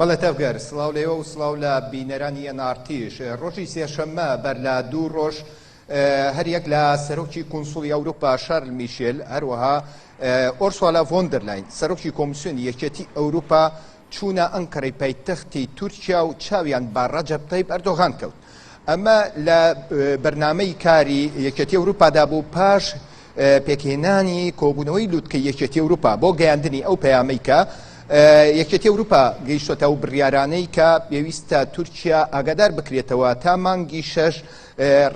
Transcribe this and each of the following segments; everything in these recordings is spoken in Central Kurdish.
بەڵێ تەوگەر سڵاو لێوە و سڵاو لە بینەرانی ئەنارتیش ڕۆژی سێشەممە بەر لە دوو ڕۆژ هەر یەک لە سەرۆکی کونسوڵی ئەوروپا شارل میشێل هەروەها ئۆرسوالا ڤۆن دەر لاین سەرۆکی کۆمیسیۆنی یەکێتی ئەوروپا چوونە ئەنکەرەی پایتەختی تورکیا و چاویان با ڕەجەب تەیب ئەردۆغان کەوت. ئەمە لە بەرنامەی کاری یەکێتی ئەوروپادا بوو پاش پێکهێنانی کۆبوونەوەی لووتکەی یەکێتی ئەوروپا بۆ گەیاندنی ئەو پەیامەی کە یەکێتی ئەوروپا گەیشتۆتە و بڕیارانەی کە پێویستە تورکیا ئاگادار بکرێتەوە تا مانگی 6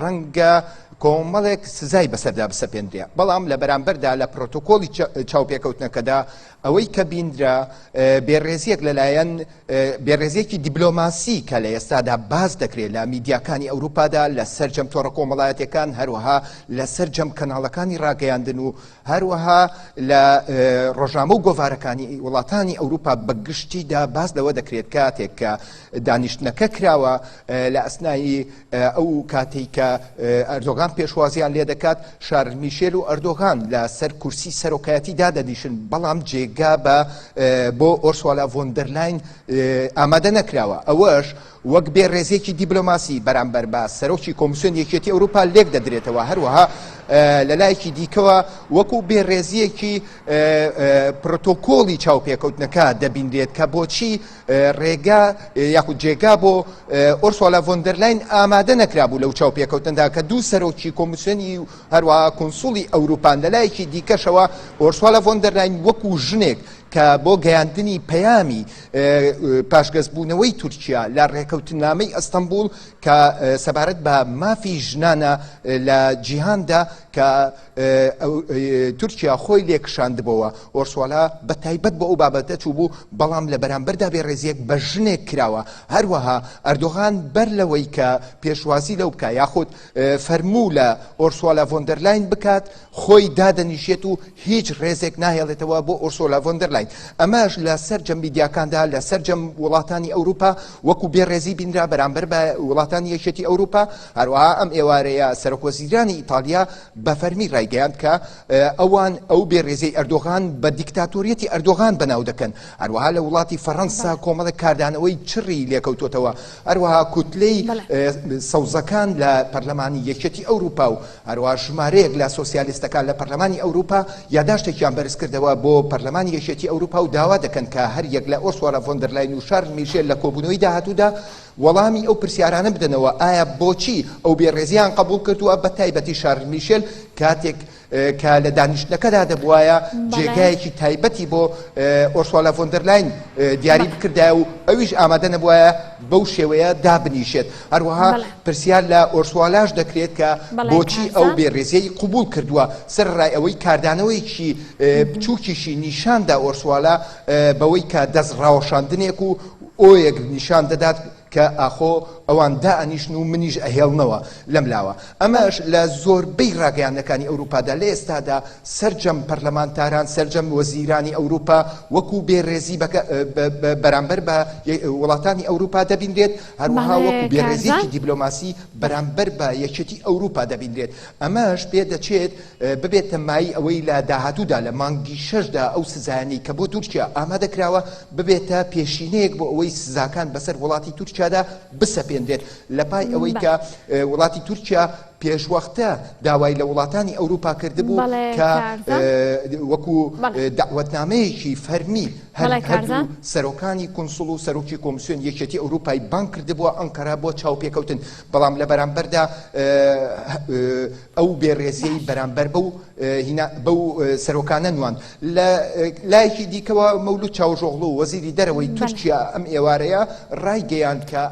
ڕەنگە کۆمەڵێک سزای بەسەردا بسەپێندرێ. بەڵام لە بەرامبەردا لە پرۆتۆکۆڵی چاوپێکەوتنەکەدا ئەوەی کە بیندرا بێڕێزیەک لەلایەن بێڕێزیەکی دیبلۆماسی کە لە ئێستادا باز دەکرێت لە میدیاکانی ئەوروپادا لە سەرجەم تۆڕە کۆمەڵایەتەکان هەروەها لە سەرجەم کەناڵەکانی ڕاگەیاندن و هەروەها لە ڕۆژنامە و گۆڤارەکانی وڵاتانی ئەوروپا بەگشتیدا باز لەوە دەکرێت کاتێک کە دانیشتنەکە کراوە لە ئەسنایی ئەو کاتێک کە ئەردۆغان پێشوازیان لێ دەکات شارل میشێل و ئەردۆغان لە سەر کورسی سەرۆکایەتی دادەنیشن بەڵام جێگا بۆ ئۆرسوالا ڤۆن دەر لاین ئامادە نەکراوە. ئەوەش وەک بێڕێزێکی دیبلۆماسی بەرامبەر بە سەرۆکی کۆمیسیۆنی یەکێتی ئەوروپا لێک دەدرێتەوە هەروەها لە لایەکی دیکەوە وەکو بێڕێزیەکی پرۆتۆکۆڵی چاوپێکەوتنەکە دەبیندرێت کە بۆچی ڕێگا یاخود جێگا بۆ ئۆرسوالا ڤۆن دەر لاین ئامادە نەکرابوو لەو چاوپێکەوتنەدا کە دوو سەرۆکی کۆمیسیۆنی و هەروەها کۆنسوڵی ئەوروپان لە لایەکی دیکەشەوە ئۆرسوالا ڤۆن دەر لاین وەکو ژنێک کە بۆ گەیاندنی پەیامی پاشگەزبوونەوەی تورکیا لە ڕێکەوتنامەی ئەستەمبول کە سەبارەت بە مافی ژنانە لە جیهاندا کە تورکیا خۆی لێکشاندبەوە ئۆرسوالا بە تایبەت بۆ ئەو بابەتە چوو بوو بەڵام لە بەرامبەردا بێڕێزیەک بە ژنێک کراوە. هەروەها ئەردۆغان بەر لەوەی کە پێشوازی لەو بکە یاخود فەرموو لە ئۆرسوالا ڤۆن دەر لاین بکات خۆی دادەنیشێت و هیچ ڕێزێک ناهێڵێتەوە بۆ ئۆرسوالا ڤۆن دەر لاین. ئەمەش لە سەرجەم میدیاکاندا لە سەرجەم وڵاتانی ئەوروپا وەکو بێڕێزی بینرا بەرامبەر بە وڵاتانی یەکێتی ئەوروپا. هەروەها ئەم ئێوارەیە سەرۆکوەزیرانی ئیتالیا بە فەرمی ڕایگەیاند کە ئەوان ئەو بێڕێزەی ئەردۆغان بە دیکتاتۆریەتی ئەردۆغان بەناو دەکەن. هەروەها لە وڵاتی فەڕەنسا کۆمەڵێک کاردانەوەی چڕی لێکەوتوتەوە. هەروەها کوتلەی سەوزەکان لە پەرلەمانی یەکێتی ئەوروپا و هەروەها ژمارەیەک لە سۆسیالیستەکان لە پەرلەمانی ئەوروپا یاداشتێکیان بەرز کردەوە بۆ پەرلەمانی یەکێتی ئەوروپا و داوا دەکەن کە هەر یەک لە ئۆرسوالا ڤۆن دەر لاین و شارل میشێل لە کۆبوونەوەی داهاتوودا وەڵامی ئەو پرسیارانە بدەنەوە ئایا بۆچی ئەو بێڕێزیان قبول کردووە بە تایبەتی شارل میشێل کاتێک کە لە دانیشتنەکەدا دەبوایە جێگایەکی تایبەتی بۆ ئۆرسوالا ڤۆن دەر لاین دیاری بکردایە و ئەویش ئامادە نەبوایە بەو شێوەیە دابنیشێت. هەروەها پرسیار لە ئۆرسوالاش دەکرێت کە بۆچی ئەو بێڕێزیەی قبول کردووە سەرڕای ئەوەی کاردانەوەیکی بچووکیشی نیشاندا ئۆرسوالا بەوەی کە دەست ڕاوەشاندنێک و ئۆیەک نیشان دەدات کە ئاخۆ ئەوان دائەنیشن و منیش ئەهێڵنەوە لەم لاوە. ئەمەش لە زۆربەی ڕاگەیاندنەکانی ئەوروپادا لە ئێستادا سەرجەم پەرلەمانتاران سەرجەم وەزیرانی ئەوروپا وەکو بێڕێزی بەرامبەر بە وڵاتانی ئەوروپا دەبیندرێت هەروەها وەکو بێڕێزیەکی دیبلۆماسی بەرامبەر بە یەکێتی ئەوروپا دەبیندرێت. ئەمەش پێ دەچێت ببێتە مای ئەوەی لە داهاتوودا لە مانگی 6دا ئەو سزایانی کە بۆ تورکیا ئامادەکراوە ببێتە پێشینەیەک بۆ ئەوەی سزاکان بەسەر وڵاتی تورکیادا بسەپێندرێت لە پای ئەوەی کە وڵاتی تورکیا پێشوەختە داوای لە وڵاتانی ئەوروپا کردبوو کە وەکو داوەتنامەیەکی فەرمی هەردوو سەرۆکانی کونسوڵ و سەرۆکی کۆمیسیۆن یەکێتی ئەوروپای بان کردبووە ئەنکەرا بۆ چاوپێکەوتن. بەڵام لە بەرامبەردا ئەو بێڕێزیەی بەرامبەر بەو سەرۆکانە نوان لە لایەکی دیکەوە مەولود چاوژۆغڵو وەزیری دەرەوەی تورکیا ئەم ئێوارەیە ڕایگەیاند کە